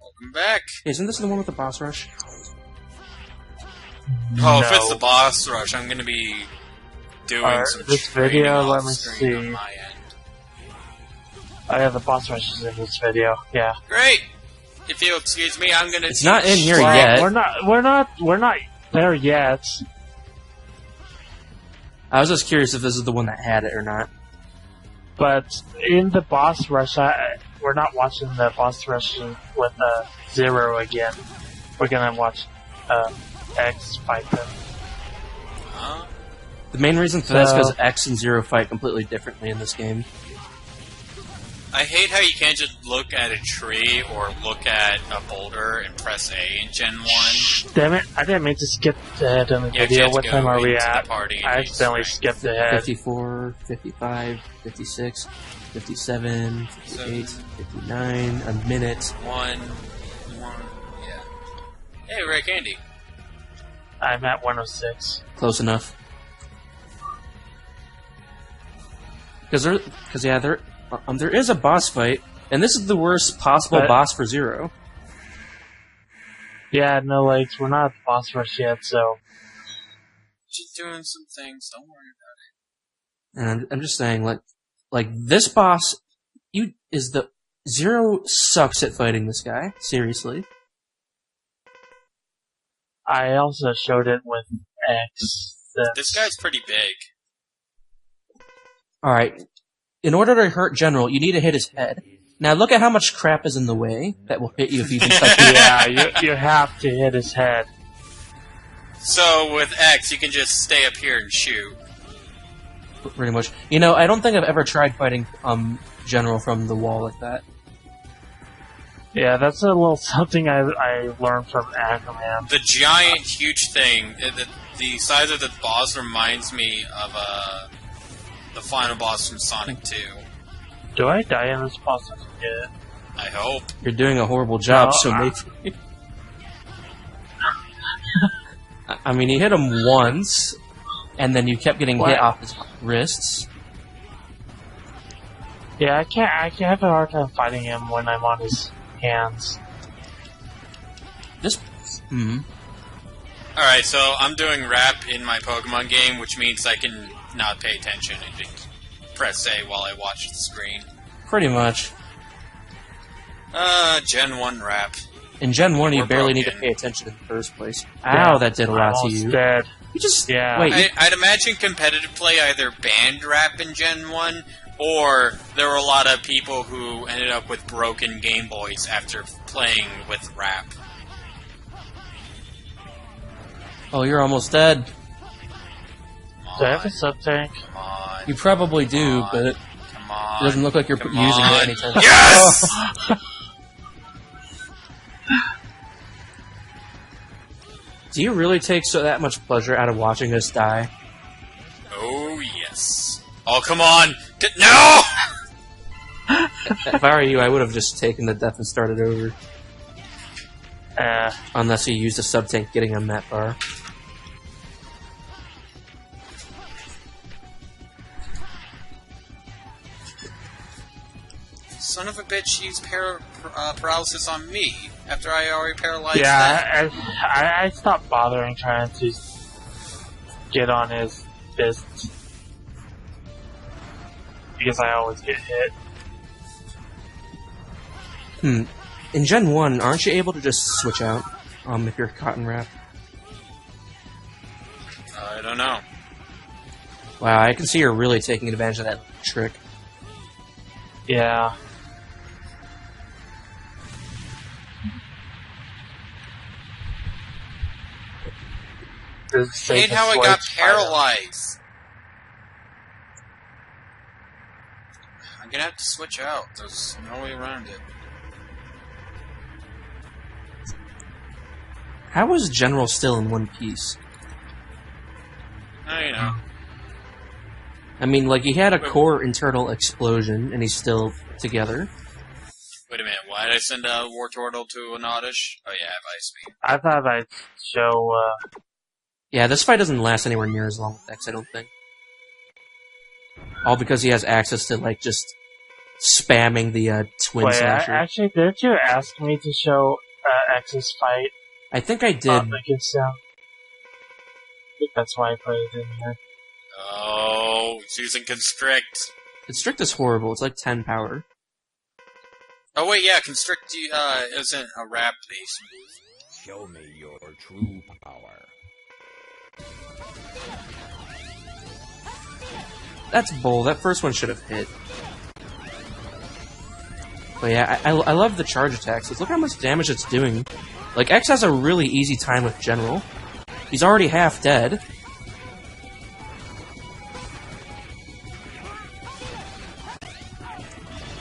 Welcome back. Isn't this the one with the boss rush? Oh, if it's the boss rush, I'm gonna be doing some this training video, off let me screen on see. my end. Oh yeah, the boss rushes in this video. Yeah. Great. If you'll excuse me, I'm gonna. It's not in here Well, yet. We're not there yet. I was just curious if this is the one that had it or not. But in the boss rush, we're not watching the boss rush with Zero again. We're gonna watch X fight them. Huh? The main reason for that is because X and Zero fight completely differently in this game. I hate how you can't just look at a tree or look at a boulder and press A in Gen 1. Damn it! I didn't mean to skip ahead in the video. What time are we at? I I accidentally skipped ahead. 54, 55, 56, 57, 58, 59, a minute. One, yeah. Hey, Ray Candy. I'm at 106. Close enough. Because there is a boss fight, and this is the worst possible boss for Zero. Yeah, no, like, we're not at the boss rush yet, so... Just doing some things, don't worry about it. And I'm just saying, like this boss, Zero sucks at fighting this guy. Seriously. I also showed it with X. This guy's pretty big. Alright. In order to hurt General, you need to hit his head. Now look at how much crap is in the way that will hit you if you can touch it. Yeah, you have to hit his head. So with X, you can just stay up here and shoot. Pretty much. You know, I don't think I've ever tried fighting General from the wall like that. Yeah, that's a little something I learned from Ackerman. The giant, huge thing, the size of the boss reminds me of the final boss from Sonic 2. Do I die in this boss? Yeah. I hope. You're doing a horrible job, No, so maybe... I mean, you hit him once, and then you kept getting hit off his wrists. Yeah, I can't have a hard time fighting him when I'm on his hands. Just... Alright, so I'm doing rap in my Pokemon game, which means I can not pay attention and just press A while I watch the screen. Pretty much. Gen 1 rap. In Gen 1, you barely need to pay attention in the first place. Ow, that did a lot to you. Dead. You just... Yeah. Wait, I'd imagine competitive play either banned rap in Gen 1, or there were a lot of people who ended up with broken Game Boys after playing with rap. Oh, you're almost dead. Do I have a sub-tank? Come on. You probably do, but it Come on. doesn't look like you're using it anytime. Yes! Do you really take that much pleasure out of watching us die? Oh, yes. Oh, come on! No! If I were you, I would have just taken the death and started over. Unless you used a sub-tank getting him that far. Son of a bitch used paralysis on me after I already paralyzed them. Yeah, I stopped bothering trying to get on his fists. Because I always get hit. In Gen 1, aren't you able to just switch out if you're caught in wrap? I don't know. Wow, I can see you're really taking advantage of that trick. Yeah. I hate how I got paralyzed. I'm gonna have to switch out. There's no way around it. How is General still in one piece? You know. I mean, like, he had a core internal explosion, and he's still together. Wait a minute, why did I send a War Turtle to an Oddish? Oh yeah, I have Ice Beam. I thought I'd show, Yeah, this fight doesn't last anywhere near as long with X, I don't think. All because he has access to, like, just spamming the twin Wait, slasher. actually, did you ask me to show X's fight? I think I did. I guess so. I think that's why I put it in here. Oh, he's using Constrict. Constrict is horrible. It's like 10 power. Oh wait, yeah, Constrict isn't a rap-based move. Show me your true power. That's bull. That first one should have hit. But yeah, I love the charge attacks. Look how much damage it's doing. Like, X has a really easy time with General. He's already half dead.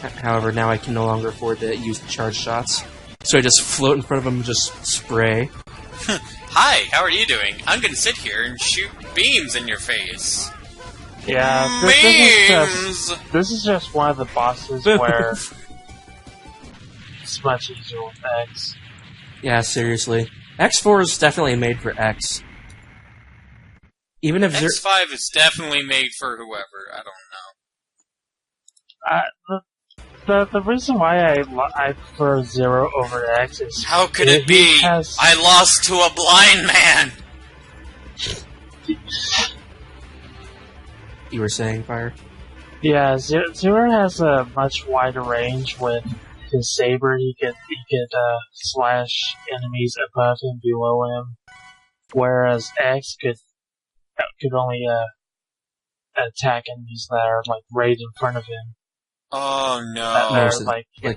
However, now I can no longer afford to use the charge shots. So I just float in front of him and just spray. Hi, how are you doing? I'm gonna sit here and shoot beams in your face. Yeah, this is just one of the bosses where it's much easier with X. Yeah, seriously. X4 is definitely made for X. Even if X5 is definitely made for whoever. I don't know. The reason why I prefer Zero over X is... How could it be? I lost to a blind man! You were saying, Fire? Yeah, Zero has a much wider range with his saber. He could slash enemies above him, below him, whereas X could only attack enemies that are like right in front of him. Oh no!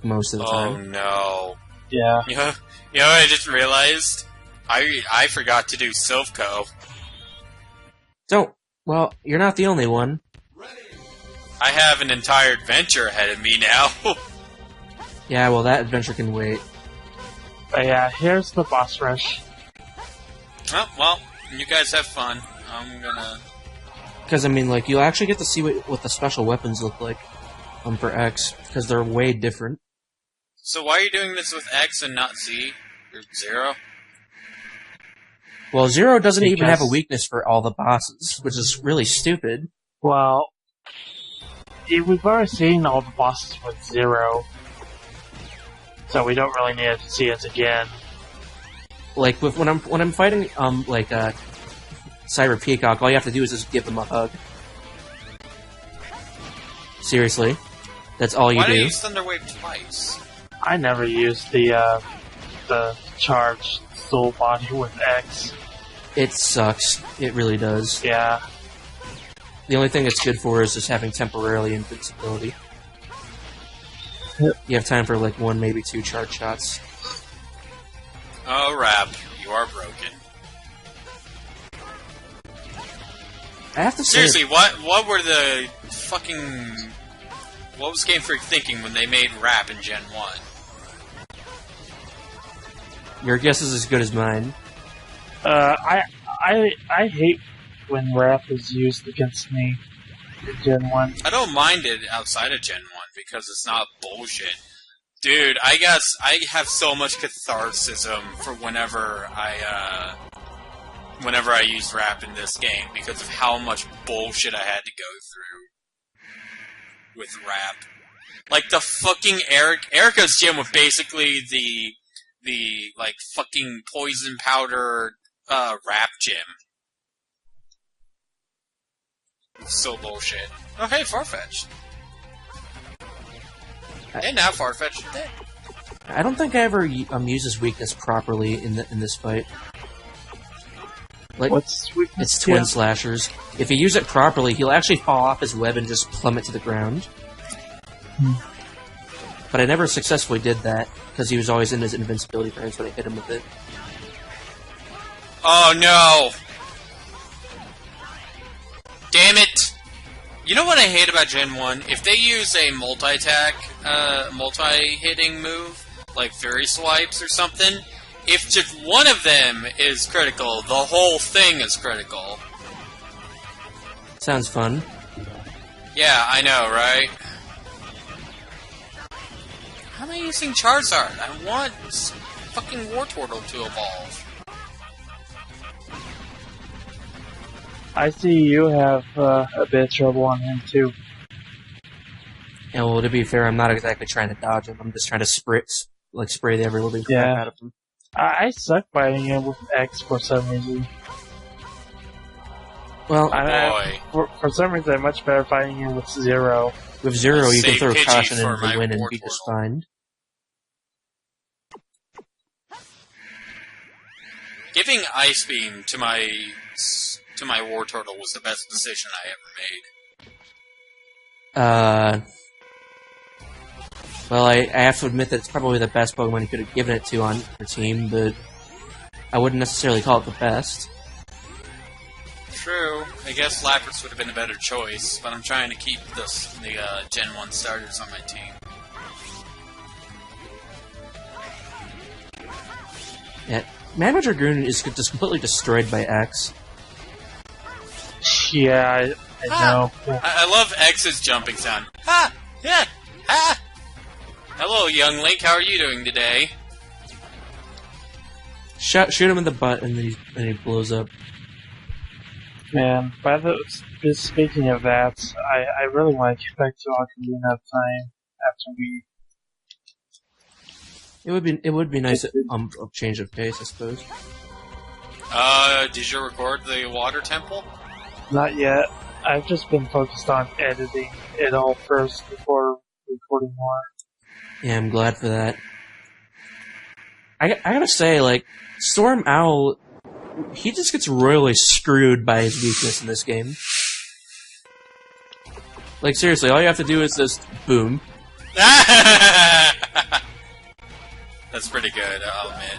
Most of the time. Oh no! Yeah. You know what I just realized? I forgot to do Silphco. Don't. Well, you're not the only one. I have an entire adventure ahead of me now. Yeah, well, that adventure can wait. But yeah, here's the boss rush. Oh, well, you guys have fun. I'm gonna... Because, I mean, like, you'll actually get to see what the special weapons look like for X, because they're way different. So why are you doing this with X and not Z? Or Zero? Well, Zero doesn't even have a weakness for all the bosses, which is really stupid. Well, we've already seen all the bosses with Zero, so we don't really need to see it again. Like when I'm fighting Cyber Peacock, all you have to do is just give them a hug. Seriously, that's all you do. Why do you use Thunder Wave twice? I never used the charged soul body with X. It sucks. It really does. Yeah. The only thing it's good for is just having temporarily invincibility. You have time for like 1, maybe 2 charge shots. Oh, Rap, you are broken. I have to say... Seriously, what were the fucking... What was Game Freak thinking when they made Rap in Gen 1? Your guess is as good as mine. I hate when rap is used against me in Gen 1. I don't mind it outside of Gen 1 because it's not bullshit. Dude, I guess I have so much catharsicism for whenever I use rap in this game because of how much bullshit I had to go through with rap. Like the fucking Erica's gym was basically the like fucking poison powder rap gym. So bullshit. Oh hey, Farfetch'd. And now Farfetch'd is dead. I don't think I ever use his weakness properly in this fight. Like, What's weakness? It's twin slashers. If you use it properly, he'll actually fall off his web and just plummet to the ground. But I never successfully did that, because he was always in his invincibility frames when I hit him with it. Oh no! Damn it! You know what I hate about Gen 1? If they use a multi-attack, multi-hitting move, like Fury Swipes or something, if just one of them is critical, the whole thing is critical. Sounds fun. Yeah, I know, right? How am I using Charizard? I want fucking Wartortle to evolve. I see you have a bit of trouble on him too. And well, to be fair, I'm not exactly trying to dodge him. I'm just trying to spray the ever living crap out of him. I suck fighting him with X for some reason. Well, for some reason, I'm much better fighting him with Zero. With Zero, you can throw Pidgey caution for into my the wind and war be just turtle. fine. Giving Ice Beam to my War Turtle was the best decision I ever made. Well, I have to admit that it's probably the best Pokemon you could have given it to on your team, but I wouldn't necessarily call it the best. True. I guess Lapras would have been a better choice, but I'm trying to keep the Gen 1 starters on my team. Yeah, Magma Dragoon is just completely destroyed by X. Yeah, I know. I love X's jumping sound. Ha! Yeah! Ha! Hello, young Link. How are you doing today? Shoot him in the butt, and then he blows up. Man, just speaking of that, I really want to get back to Ocarina of Time after we... It would be nice a change of pace, I suppose. Did you record the Water Temple? Not yet. I've just been focused on editing it all first before recording more. Yeah, I'm glad for that. I gotta say, like, Storm Owl, he just gets royally screwed by his weakness in this game. Like, seriously, all you have to do is just boom. That's pretty good, I'll admit.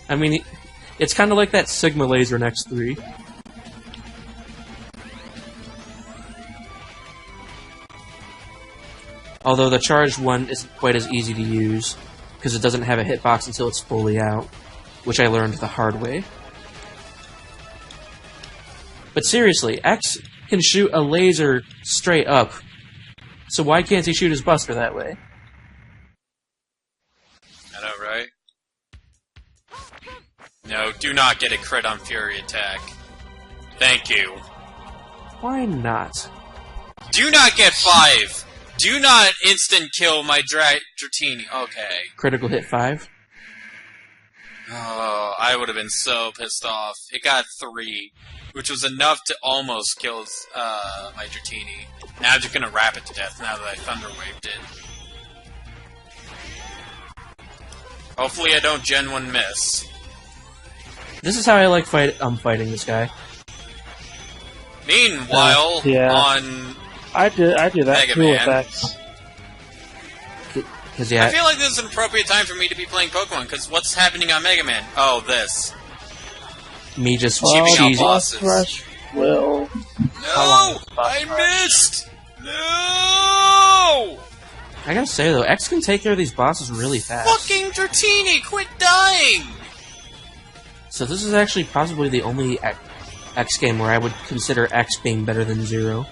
I mean, it's kind of like that Sigma laser in X3. Although the charged one isn't quite as easy to use, because it doesn't have a hitbox until it's fully out, which I learned the hard way. But seriously, X can shoot a laser straight up, so why can't he shoot his Buster that way? I know, right? No, do not get a crit on Fury Attack. Thank you. Why not? Do not get 5! Do not instant kill my Dratini. Okay. Critical hit 5? Oh, I would have been so pissed off. It got 3, which was enough to almost kill my Dratini. Now I'm just gonna wrap it to death now that I Thunder Waved it. Hopefully I don't Gen 1 miss. This is how I like fighting this guy. Meanwhile, on... I do that Mega too Man. with X. Yeah, I feel like this is an appropriate time for me to be playing Pokemon, because what's happening on Mega Man? Oh, this. me just Cheating out cheesy. bosses. Rush will... No! I missed! No! I gotta say though, X can take care of these bosses really fast. Fucking Dratini, quit dying! So this is actually possibly the only X game where I would consider X being better than Zero.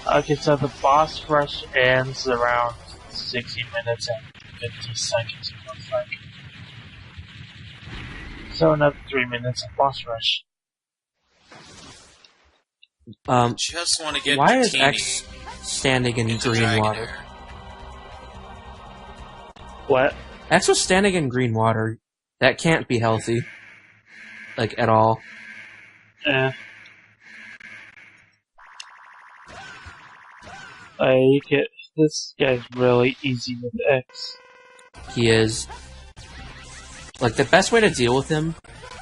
Okay, so the boss rush ends around 60 minutes and 50 seconds, it looks like. So another 3 minutes of boss rush. Just want to get Why Dratini is X standing in into green Dragon water? Air. What? X was standing in green water. That can't be healthy. Like, at all. This guy's really easy with X. He is. Like, the best way to deal with him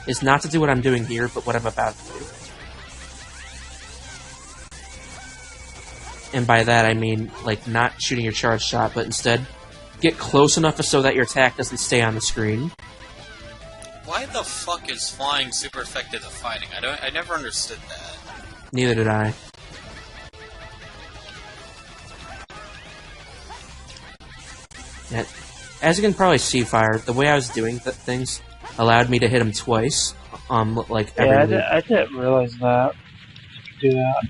is not to do what I'm doing here, but what I'm about to do. And by that I mean, like, not shooting your charge shot, but instead get close enough so that your attack doesn't stay on the screen. Why the fuck is flying super effective at fighting? I never understood that. Neither did I. Yeah. As you can probably see, Fire, the way I was doing things allowed me to hit him twice. Like every loop. I didn't realize that. Do that.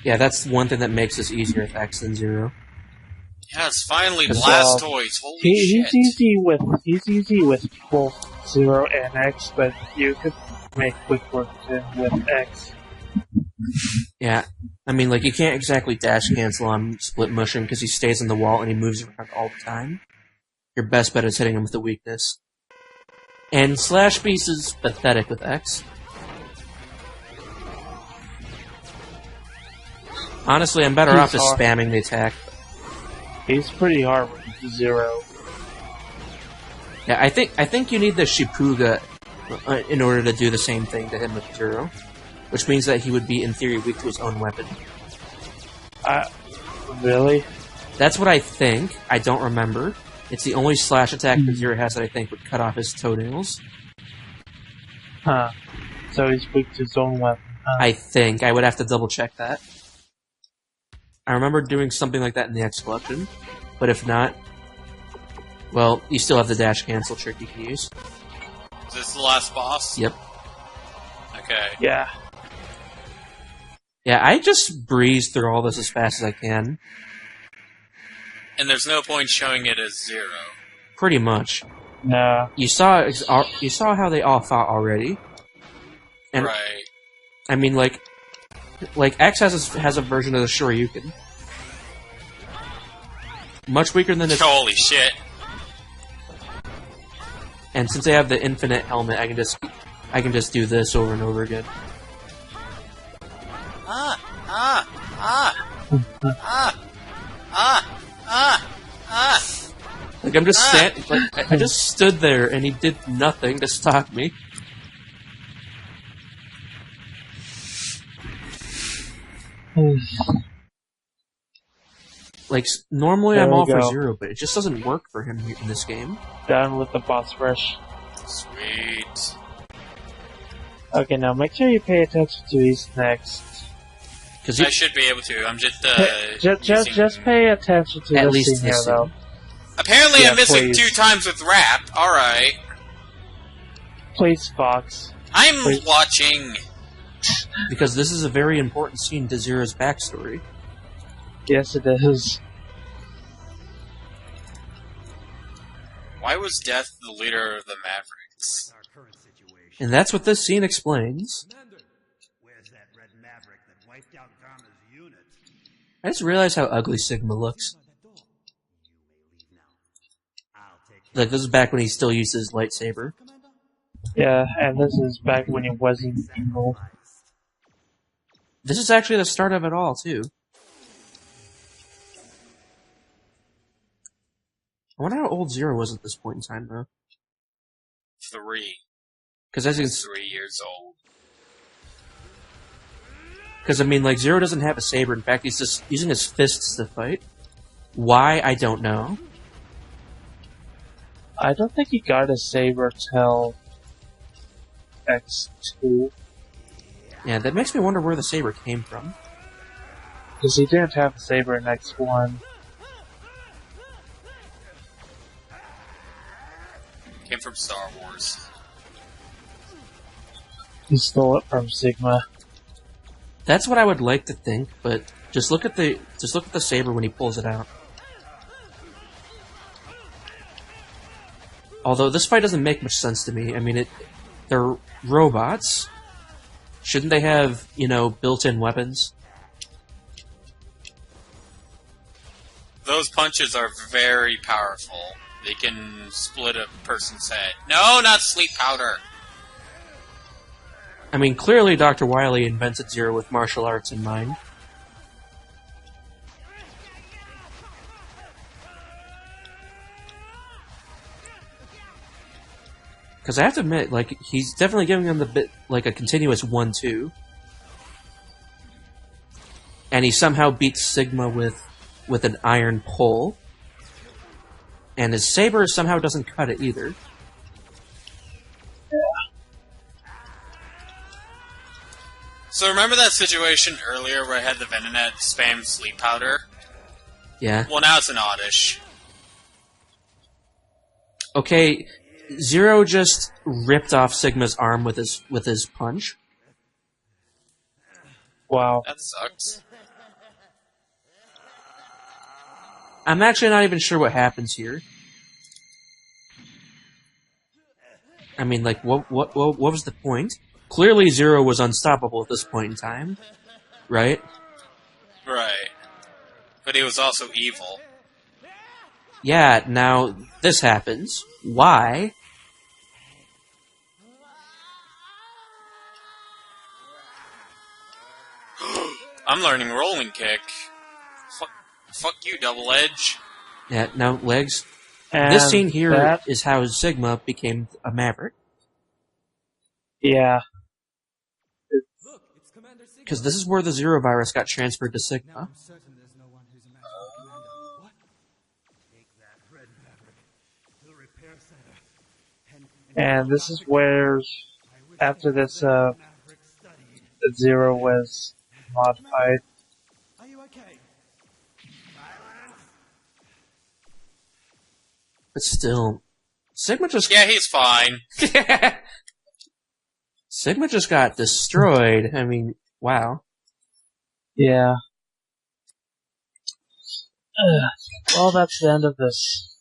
Yeah, that's one thing that makes this easier with X than Zero. Yes, finally Because, Blastoise. Holy shit. He's easy with both Zero and X, but you could make quick work with him with X. Yeah, I mean, like, you can't exactly dash cancel on split mushing because he stays on the wall and he moves around all the time. Your best bet is hitting him with a weakness. And Slash Beast is pathetic with X. Honestly, I'm better He's off just hard. spamming the attack. He's pretty hard with Zero. Yeah, I think you need the Shipuga in order to do the same thing to him with Zero. Which means that he would be, in theory, weak to his own weapon. Really? That's what I think. I don't remember. It's the only slash attack that Zero has that I think would cut off his toenails. Huh. So he's weak to his own weapon. Huh? I think. I would have to double check that. I remember doing something like that in the X collection. But if not, well, you still have the dash cancel trick you can use. Is this the last boss? Yep. Okay. Yeah. Yeah, I just breeze through all this as fast as I can. And there's no point showing it as 0. Pretty much. No. You saw how they all fought already. And Right. I mean, like X has a version of the Shoryuken. Much weaker than its. Holy shit. And since they have the infinite helmet, I can just do this over and over again. Like I'm just I just stood there and he did nothing to stop me. Like normally There I'm we all for go. Zero, but it just doesn't work for him in this game. Done with the boss rush. Sweet. Okay, now make sure you pay attention to these next. Because I should be able to. I'm just, Just pay attention to At this least scene here, this though. scene. Apparently Yeah, I'm missing please. 2 times with rap. Alright. Please, Fox. I'm Please. watching. because this is a very important scene to Zero's backstory. Yes, it is. Why was Death the leader of the Mavericks? And that's what this scene explains. Where's that red maverick that wiped out Garma's unit? I just realized how ugly Sigma looks. Like, this is back when he still used his lightsaber. Yeah, and this is back when it wasn't evil. This is actually the start of it all, too. I wonder how old Zero was at this point in time, though. 3. Because as you can, 3 years old. because I mean, like Zero doesn't have a saber. In fact, he's just using his fists to fight. Why I don't know. I don't think he got a saber till X2, Yeah, that makes me wonder where the saber came from. because he didn't have a saber in X1. Came from Star Wars. He stole it from Sigma. That's what I would like to think, but just look at the saber when he pulls it out. Although this fight doesn't make much sense to me. I mean, they're robots. Shouldn't they have, built-in weapons? Those punches are very powerful. They can split a person's head. No, not sleep powder. I mean, clearly Dr. Wily invented Zero with martial arts in mind. Because I have to admit, like, he's definitely giving him the bit, like, a continuous 1-2. And he somehow beats Sigma with an iron pole. And his saber somehow doesn't cut it either. So remember that situation earlier where I had the Venonat spam sleep powder? Yeah. Well, now it's an oddish. Okay, Zero just ripped off Sigma's arm with his punch. Wow. That sucks. I'm actually not even sure what happens here. I mean, like, what was the point? Clearly, Zero was unstoppable at this point in time. right? Right. But he was also evil. Yeah, now this happens. Why? I'm learning rolling kick. Fuck you, Double Edge. Yeah, now legs. And This scene here is that, how Sigma became a Maverick. yeah, Because this is where the Zero virus got transferred to Sigma. Take that, Red Maverick. To the repair center. and this is where, after this, Maverick studied. Zero was modified. Are you okay? Silence! But still, Sigma just Yeah, he's fine. Sigma just got destroyed. I mean, wow. Yeah. Well, that's the end of this.